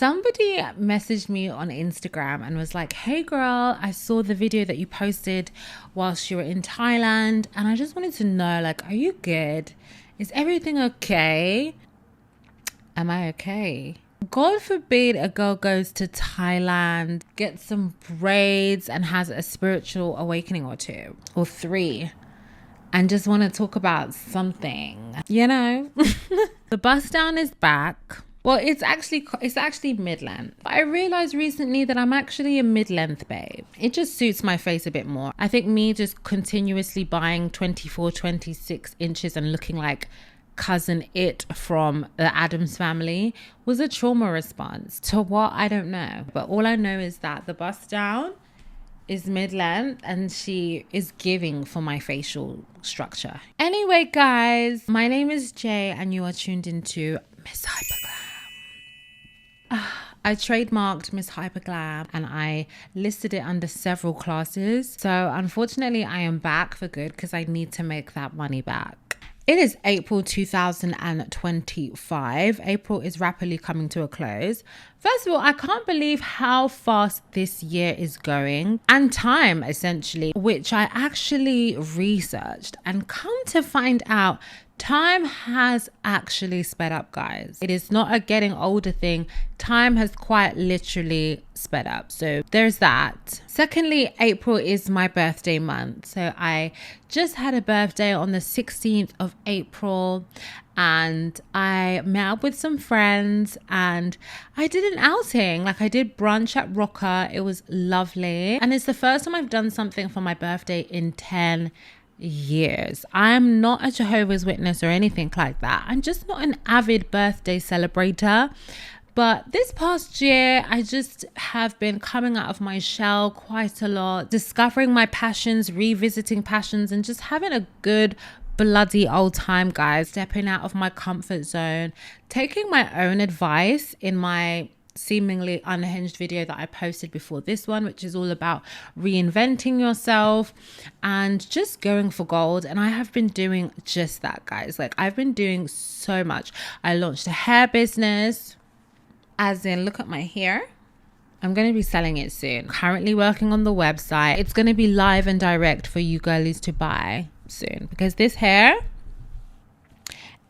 Somebody messaged me on Instagram and was like, hey girl, I saw the video that you posted whilst you were in Thailand, and I just wanted to know, like, are you good? Is everything okay? Am I okay? God forbid a girl goes to Thailand, gets some braids and has a spiritual awakening or two or three, and just want to talk about something, you know? The bust down is back. Well, it's actually mid-length. I realized recently that I'm actually a mid-length babe. It just suits my face a bit more. I think me just continuously buying 24, 26 inches and looking like cousin It from the Addams Family was a trauma response to what, I don't know. But all I know is that the bust down is mid-length and she is giving for my facial structure. Anyway, guys, my name is Jay and you are tuned into Miss Hyperglam. I trademarked Miss Hyperglam and I listed it under several classes. So unfortunately, I am back for good because I need to make that money back. It is April 2025. April is rapidly coming to a close. First of all, I can't believe how fast this year is going, and time essentially, which I actually researched and come to find out time has actually sped up, guys. It is not a getting older thing. Time has quite literally sped up. So there's that. Secondly, April is my birthday month. So I just had a birthday on the 16th of April and I met up with some friends and I did an outing. Like I did brunch at Rocker. It was lovely. And it's the first time I've done something for my birthday in 10 years. I'm not a Jehovah's Witness or anything like that. I'm just not an avid birthday celebrator. But this past year, I just have been coming out of my shell quite a lot, discovering my passions, revisiting passions, and just having a good bloody old time, guys. Stepping out of my comfort zone, taking my own advice in my seemingly unhinged video that I posted before this one, which is all about reinventing yourself and just going for gold. And I have been doing just that, guys. Like I've been doing so much. I launched a hair business, as in look at my hair. I'm going to be selling it soon. Currently working on the website. It's going to be live and direct for you girlies to buy soon because this hair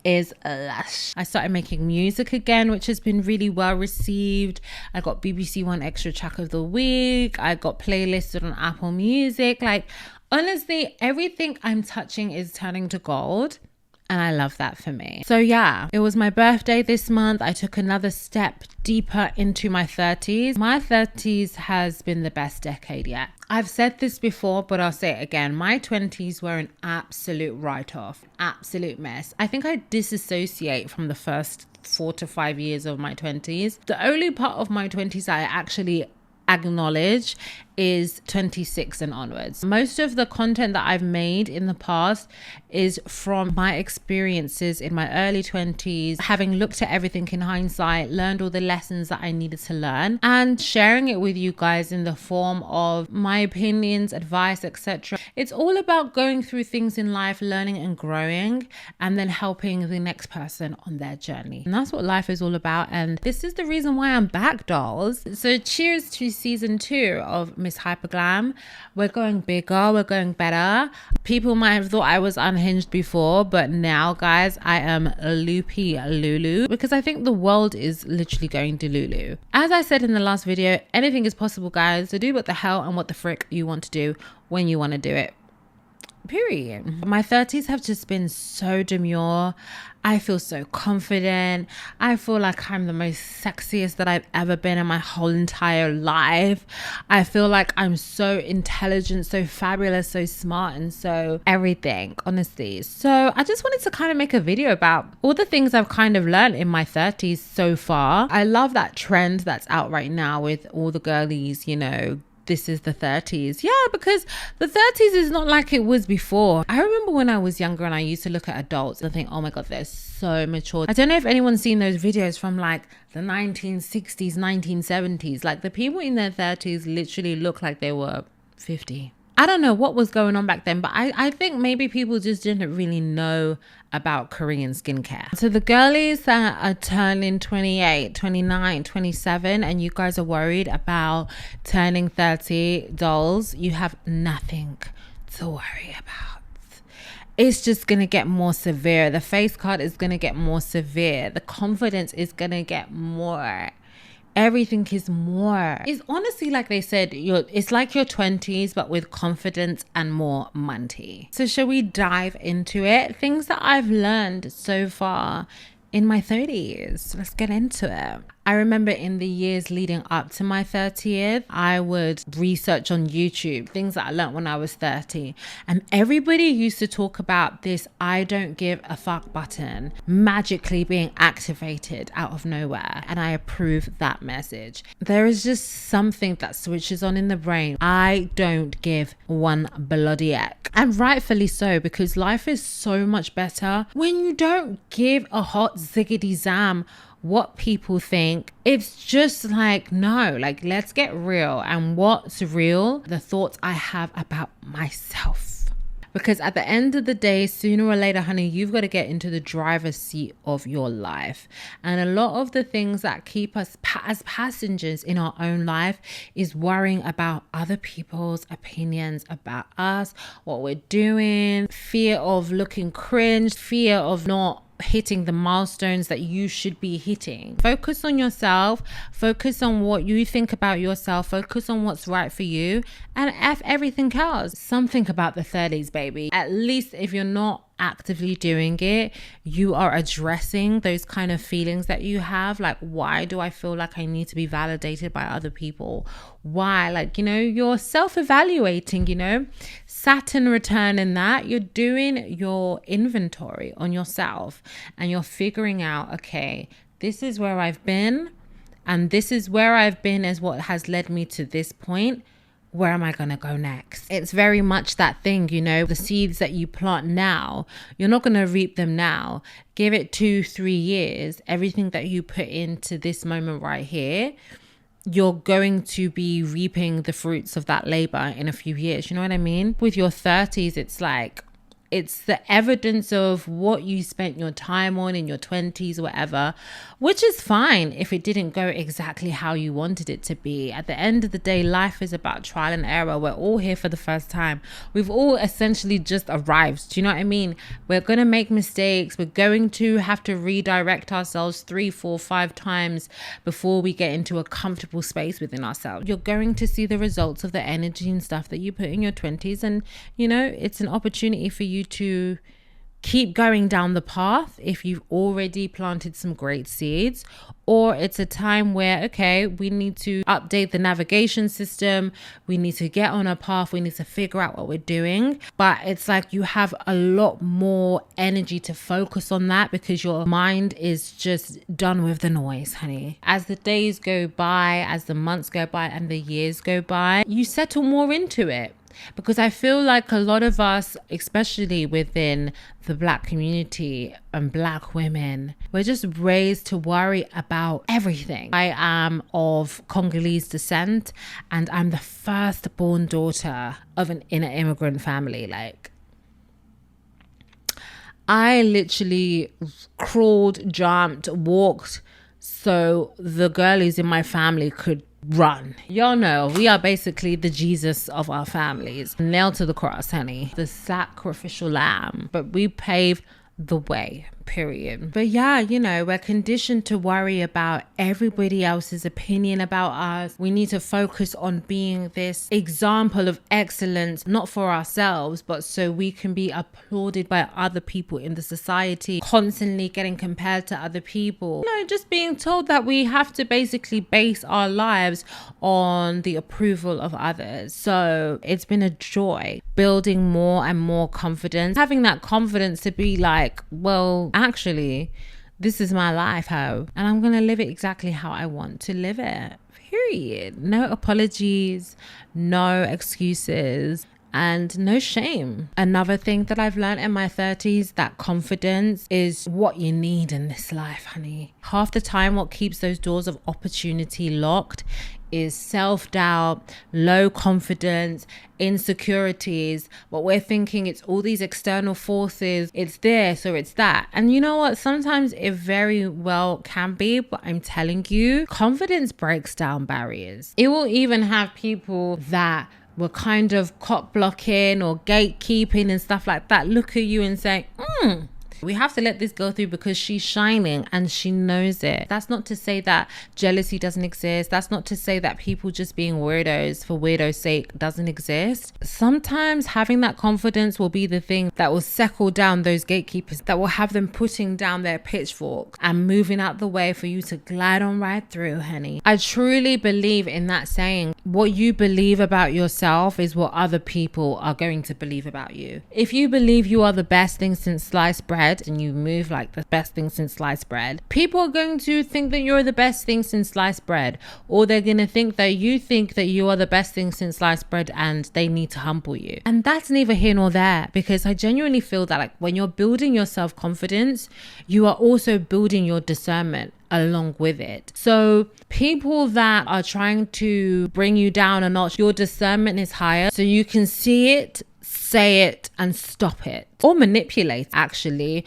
is lush. I started making music again, which has been really well received. I got BBC One Extra Track of the Week. I got playlisted on Apple Music. Like honestly, everything I'm touching is turning to gold. And I love that for me. So yeah, it was my birthday this month. I took another step deeper into my 30s. My 30s has been the best decade yet. I've said this before, but I'll say it again. My 20s were an absolute write-off, absolute mess. I think I disassociate from the first 4 to 5 years of my 20s. The only part of my 20s I actually acknowledge is 26 and onwards. Most of the content that I've made in the past is from my experiences in my early 20s, having looked at everything in hindsight, learned all the lessons that I needed to learn, and sharing it with you guys in the form of my opinions, advice, etc. It's all about going through things in life, learning and growing, and then helping the next person on their journey. And that's what life is all about. And this is the reason why I'm back, dolls. So cheers to season 2 of Miss Hyperglam. We're going bigger, we're going better. People might have thought I was unhinged before, but now, guys, I am loopy Lulu because I think the world is literally going to Lulu. As I said in the last video, anything is possible, guys. So do what the hell and what the frick you want to do when you want to do it. Period. My 30s have just been so demure. I feel so confident. I feel like I'm the most sexiest that I've ever been in my whole entire life. I feel like I'm so intelligent, so fabulous, so smart, and so everything, honestly. So I just wanted to kind of make a video about all the things I've kind of learned in my 30s so far. I love that trend that's out right now with all the girlies, you know, this is the 30s. Yeah, because the 30s is not like it was before. I remember when I was younger and I used to look at adults and think, oh my God, they're so mature. I don't know if anyone's seen those videos from like the 1960s, 1970s. Like the people in their 30s literally look like they were 50. I don't know what was going on back then, but I think maybe people just didn't really know about Korean skincare. So the girlies that are turning 28, 29, 27, and you guys are worried about turning 30, dolls, you have nothing to worry about. It's just going to get more severe. The face card is going to get more severe. The confidence is going to get more. Everything is more. It's honestly, like they said, it's like your 20s, but with confidence and more money. So shall we dive into it? Things that I've learned so far in my 30s. Let's get into it. I remember in the years leading up to my 30th, I would research on YouTube things that I learned when I was 30. And everybody used to talk about this I don't give a fuck button magically being activated out of nowhere. And I approve that message. There is just something that switches on in the brain. I don't give one bloody heck. And rightfully so, because life is so much better when you don't give a hot ziggity zam what people think. It's just like, no, like, let's get real. And what's real? The thoughts I have about myself. Because at the end of the day, sooner or later, honey, you've got to get into the driver's seat of your life. And a lot of the things that keep us as passengers in our own life is worrying about other people's opinions about us, what we're doing, fear of looking cringe, fear of not hitting the milestones that you should be hitting. Focus on yourself, focus on what you think about yourself, focus on what's right for you, and F everything else. Something about the 30s, baby. At least if you're not actively doing it, you are addressing those kind of feelings that you have. Like, why do I feel like I need to be validated by other people? Why? Like, you're self-evaluating, Saturn return in that. You're doing your inventory on yourself and you're figuring out, okay, this is where I've been and this is where I've been is what has led me to this point. Where am I going to go next? It's very much that thing, the seeds that you plant now, you're not going to reap them now. Give it 2-3 years. Everything that you put into this moment right here, you're going to be reaping the fruits of that labor in a few years. You know what I mean? With your 30s, it's like, it's the evidence of what you spent your time on in your 20s or whatever, which is fine if it didn't go exactly how you wanted it to be. At the end of the day, life is about trial and error. We're all here for the first time. We've all essentially just arrived. Do you know what I mean? We're going to make mistakes. We're going to have to redirect ourselves 3, 4, 5 times before we get into a comfortable space within ourselves. You're going to see the results of the energy and stuff that you put in your 20s. And, it's an opportunity for you to keep going down the path if you've already planted some great seeds, or it's a time where, okay, we need to update the navigation system, we need to get on a path, we need to figure out what we're doing. But it's like you have a lot more energy to focus on that because your mind is just done with the noise, honey. As the days go by, as the months go by and the years go by, you settle more into it. Because I feel like a lot of us, especially within the Black community and Black women, we're just raised to worry about everything. I am of Congolese descent and I'm the firstborn daughter of an inner immigrant family. Like, I literally crawled, jumped, walked so the girlies in my family could run. Y'all know we are basically the Jesus of our families. Nailed to the cross, honey. The sacrificial lamb. But we pave the way, period. But yeah, we're conditioned to worry about everybody else's opinion about us. We need to focus on being this example of excellence, not for ourselves, but so we can be applauded by other people in the society, constantly getting compared to other people. Just being told that we have to basically base our lives on the approval of others. So it's been a joy building more and more confidence, having that confidence to be like, well, actually, this is my life, ho, and I'm gonna live it exactly how I want to live it, period. No apologies, no excuses, and no shame. Another thing that I've learned in my 30s, that confidence is what you need in this life, honey. Half the time, what keeps those doors of opportunity locked is self-doubt, low confidence, insecurities, but we're thinking it's all these external forces, it's this or it's that. And you know what? Sometimes it very well can be, but I'm telling you, confidence breaks down barriers. It will even have people that were kind of cop blocking or gatekeeping and stuff like that look at you and say, we have to let this go through because she's shining and she knows it. That's not to say that jealousy doesn't exist. That's not to say that people just being weirdos for weirdo's sake doesn't exist. Sometimes having that confidence will be the thing that will settle down those gatekeepers, that will have them putting down their pitchfork and moving out the way for you to glide on right through, honey. I truly believe in that saying. What you believe about yourself is what other people are going to believe about you. If you believe you are the best thing since sliced bread, and you move like the best thing since sliced bread, people are going to think that you're the best thing since sliced bread, or they're going to think that you are the best thing since sliced bread and they need to humble you. And that's neither here nor there, because I genuinely feel that like when you're building your self-confidence, you are also building your discernment along with it. So people that are trying to bring you down a notch, your discernment is higher, so you can see it, say it, and stop it, or manipulate, actually.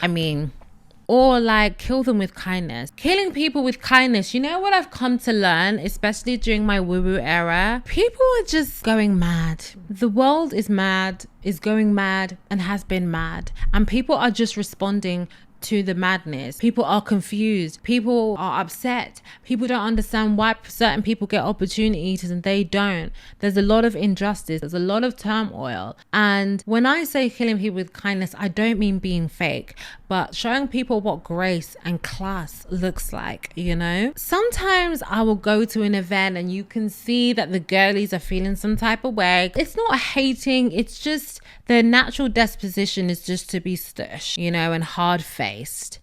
Or like kill them with kindness. Killing people with kindness, you know what I've come to learn, especially during my woo-woo era? People are just going mad. The world is mad, is going mad, and has been mad. And people are just responding to the madness. People are confused. People are upset. People don't understand why certain people get opportunities and they don't. There's a lot of injustice. There's a lot of turmoil. And when I say killing people with kindness, I don't mean being fake, but showing people what grace and class looks like, you know? Sometimes I will go to an event and you can see that the girlies are feeling some type of way. It's not hating, it's just their natural disposition is just to be stush, you know, and hard-faced.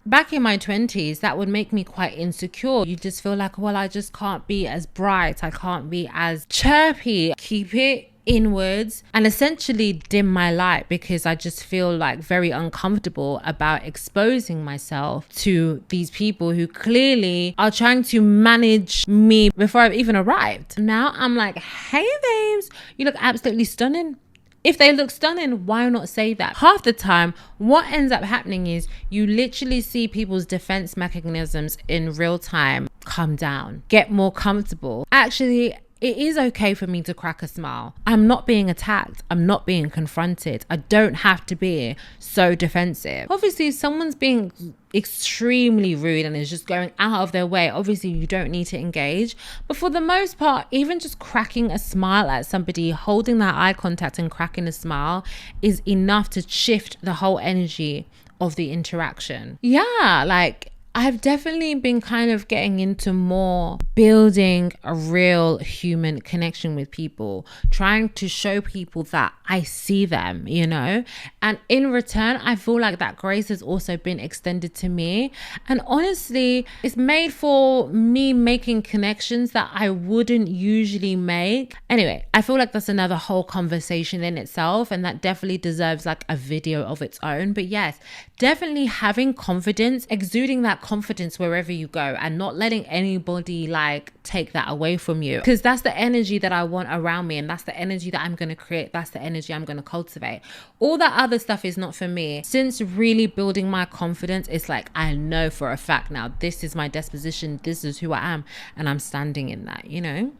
Back in my 20s, that would make me quite insecure. You just feel like, well, I just can't be as bright. I can't be as chirpy. Keep it inwards and essentially dim my light, because I just feel like very uncomfortable about exposing myself to these people who clearly are trying to manage me before I've even arrived. Now I'm like, hey babes, you look absolutely stunning. If they look stunning, why not say that? Half the time, what ends up happening is you literally see people's defense mechanisms in real time come down, get more comfortable. Actually, it is okay for me to crack a smile. I'm not being attacked. I'm not being confronted. I don't have to be so defensive. Obviously, if someone's being extremely rude and is just going out of their way, obviously you don't need to engage. But for the most part, even just cracking a smile at somebody, holding that eye contact and cracking a smile is enough to shift the whole energy of the interaction. Yeah, like I've definitely been kind of getting into more building a real human connection with people, trying to show people that I see them, you know, and in return, I feel like that grace has also been extended to me. And honestly, it's made for me making connections that I wouldn't usually make. Anyway, I feel like that's another whole conversation in itself, and that definitely deserves like a video of its own. But yes, definitely having confidence, exuding that confidence wherever you go, and not letting anybody like take that away from you, because that's the energy that I want around me, and that's the energy that I'm going to create. That's the energy I'm going to cultivate. All that other stuff is not for me. Since really building my confidence, it's like I know for a fact now, this is my disposition, this is who I am, and I'm standing in that, you know,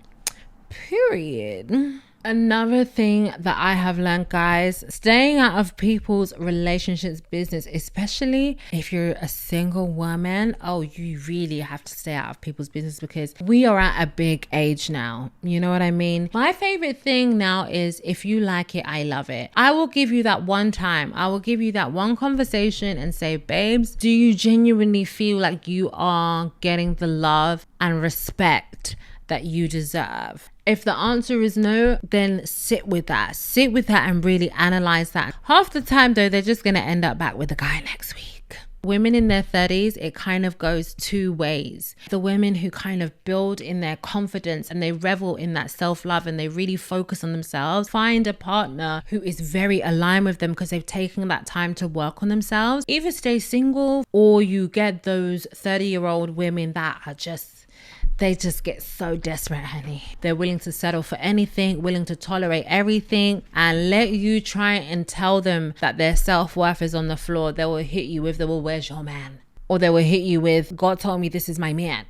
period. Another thing that I have learned, guys, staying out of people's relationships business, especially if you're a single woman. Oh, you really have to stay out of people's business, because we are at a big age now. You know what I mean? My favorite thing now is, if you like it, I love it. I will give you that one time. I will give you that one conversation and say, babes, do you genuinely feel like you are getting the love and respect that you deserve? If the answer is no, then sit with that and really analyze that. Half the time though, they're just going to end up back with the guy next week. Women in their 30s, it kind of goes two ways. The women who kind of build in their confidence and they revel in that self-love and they really focus on themselves, find a partner who is very aligned with them because they've taken that time to work on themselves. Either stay single, or you get those 30-year-old women that are just, They just get so desperate, honey. They're willing to settle for anything, willing to tolerate everything, and let you try and tell them that their self-worth is on the floor. They will hit you with, well, where's your man? Or they will hit you with, God told me this is my man.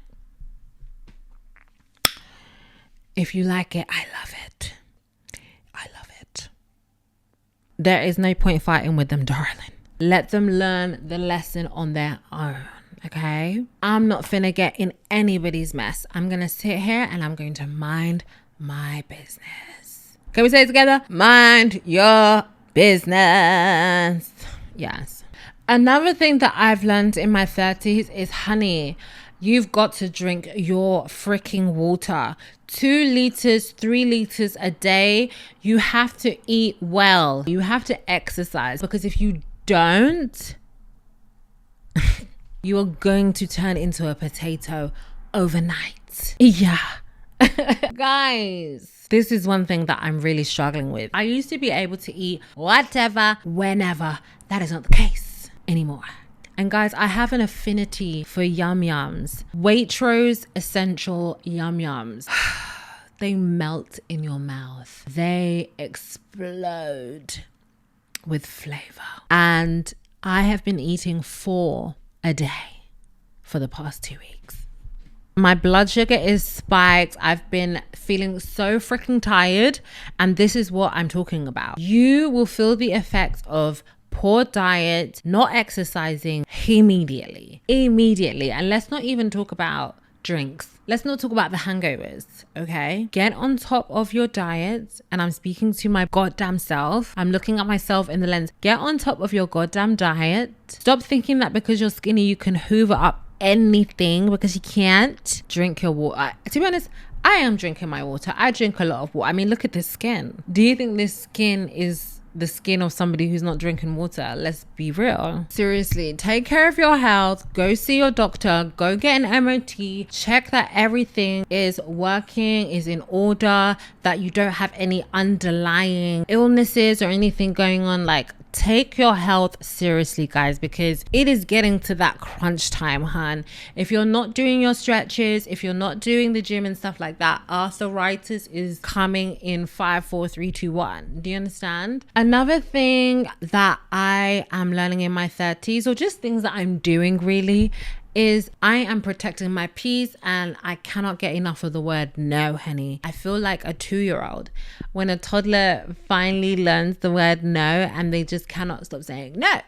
If you like it, I love it. I love it. There is no point fighting with them, darling. Let them learn the lesson on their own. Okay, I'm not finna get in anybody's mess. I'm gonna sit here and I'm going to mind my business. Can we say it together? Mind your business. Yes. Another thing that I've learned in my 30s is, honey, you've got to drink your freaking water. 2 liters, 3 liters a day. You have to eat well. You have to exercise, because if you don't, you are going to turn into a potato overnight. Yeah. Guys, this is one thing that I'm really struggling with. I used to be able to eat whatever, whenever. That is not the case anymore. And guys, I have an affinity for yum yums. Waitrose essential yum yums. They melt in your mouth. They explode with flavor. And I have been eating 4 a day for the past 2 weeks. My blood sugar is spiked. I've been feeling so freaking tired. And this is what I'm talking about. You will feel the effects of poor diet, not exercising immediately. And let's not even talk about drinks. Let's not talk about the hangovers, okay? Get on top of your diet. And I'm speaking to my goddamn self. I'm looking at myself in the lens. Get on top of your goddamn diet. Stop thinking that because you're skinny, you can hoover up anything, because you can't. Drink your water. To be honest, I am drinking my water. I drink a lot of water. I mean, look at this skin. Do you think this skin is the skin of somebody who's not drinking water? Let's be real. Seriously, take care of your health. Go see your doctor. Go get an MOT. Check that everything is working, is in order, that you don't have any underlying illnesses or anything going on. Like, take your health seriously, guys, because it is getting to that crunch time, hun. If you're not doing your stretches, if you're not doing the gym and stuff like that, arthritis is coming in 5, 4, 3, 2, 1. Do you understand? Another thing that I am learning in my 30s, or just things that I'm doing really, is I am protecting my peace, and I cannot get enough of the word no, honey. I feel like a 2-year-old when a toddler finally learns the word no and they just cannot stop saying no.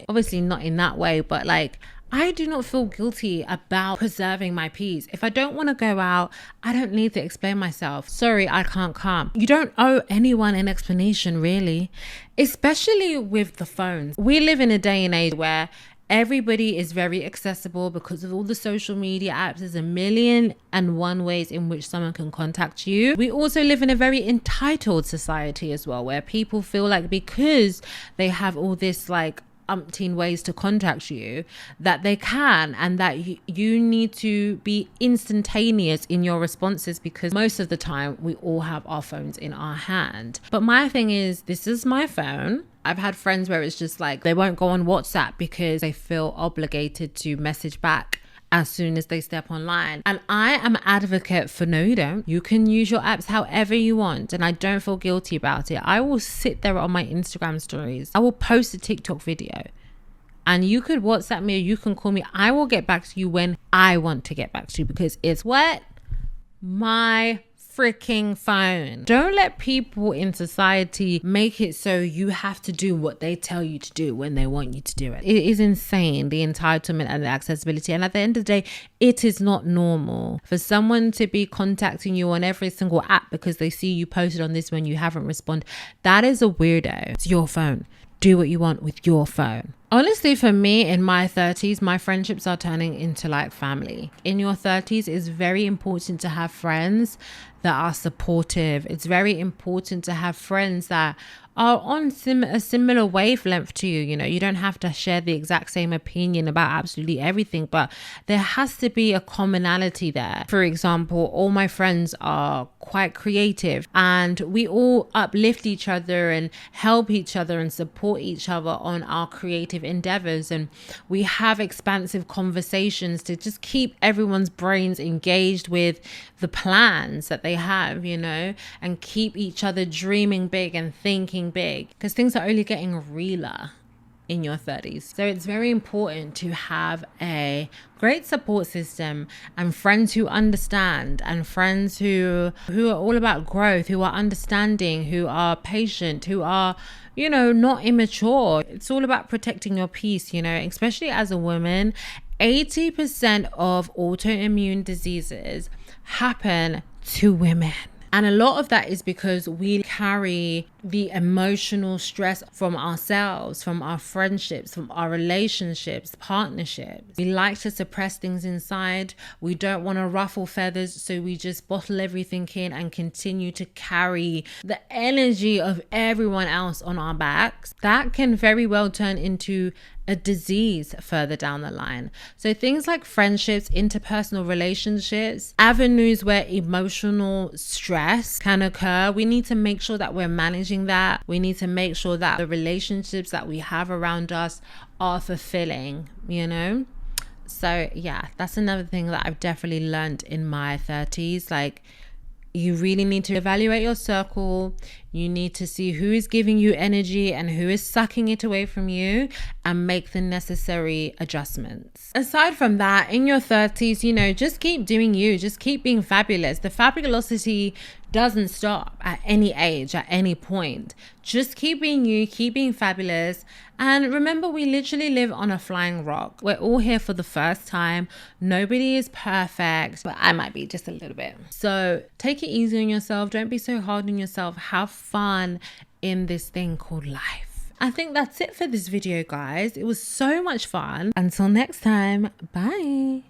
Obviously not in that way, but like, I do not feel guilty about preserving my peace. If I don't want to go out, I don't need to explain myself. Sorry, I can't come. You don't owe anyone an explanation, really, especially with the phones. We live in a day and age where everybody is very accessible because of all the social media apps. There's 1,000,001 ways in which someone can contact you. We also live in a very entitled society as well, where people feel like because they have all this like umpteen ways to contact you, that they can, and that you need to be instantaneous in your responses, because most of the time we all have our phones in our hand. But my thing is, this is my phone. I've had friends where it's just like they won't go on WhatsApp because they feel obligated to message back as soon as they step online. And I am an advocate for no, you don't. You can use your apps however you want, and I don't feel guilty about it. I will sit there on my Instagram stories. I will post a TikTok video, and you could WhatsApp me or you can call me. I will get back to you when I want to get back to you, because it's what? My freaking phone. Don't let people in society make it so you have to do what they tell you to do when they want you to do it. It is insane, the entitlement and the accessibility. And at the end of the day, it is not normal for someone to be contacting you on every single app because they see you posted on this when you haven't responded. That is a weirdo. It's your phone. Do what you want with your phone. Honestly, for me in my 30s, my friendships are turning into like family. In your 30s, it's very important to have friends that are supportive. It's very important to have friends that are on a similar wavelength to you. You know, you don't have to share the exact same opinion about absolutely everything, but there has to be a commonality there. For example, all my friends are quite creative and we all uplift each other and help each other and support each other on our creative endeavors, and we have expansive conversations to just keep everyone's brains engaged with the plans that they have, you know, and keep each other dreaming big and thinking big, because things are only getting realer in your 30s. So it's very important to have a great support system and friends who understand, and friends who are all about growth, who are understanding, who are patient, who are, you know, not immature. It's all about protecting your peace, you know, especially as a woman. 80% of autoimmune diseases happen to women. And a lot of that is because we carry the emotional stress from ourselves, from our friendships, from our relationships, partnerships. We like to suppress things inside. We don't want to ruffle feathers, so we just bottle everything in and continue to carry the energy of everyone else on our backs. That can very well turn into a disease further down the line. So things like friendships, interpersonal relationships, avenues where emotional stress can occur, we need to make sure that we're managing that. We need to make sure that the relationships that we have around us are fulfilling, you know? So yeah, that's another thing that I've definitely learned in my 30s. Like, you really need to evaluate your circle. You need to see who is giving you energy and who is sucking it away from you, and make the necessary adjustments. Aside from that, in your 30s, you know, just keep doing you. Just keep being fabulous. The fabulosity doesn't stop at any age, at any point. Just keep being you, keep being fabulous. And remember, we literally live on a flying rock. We're all here for the first time. Nobody is perfect, but I might be just a little bit. So take it easy on yourself. Don't be so hard on yourself. Have fun in this thing called life. I think that's it for this video, guys. It was so much fun. Until next time, bye.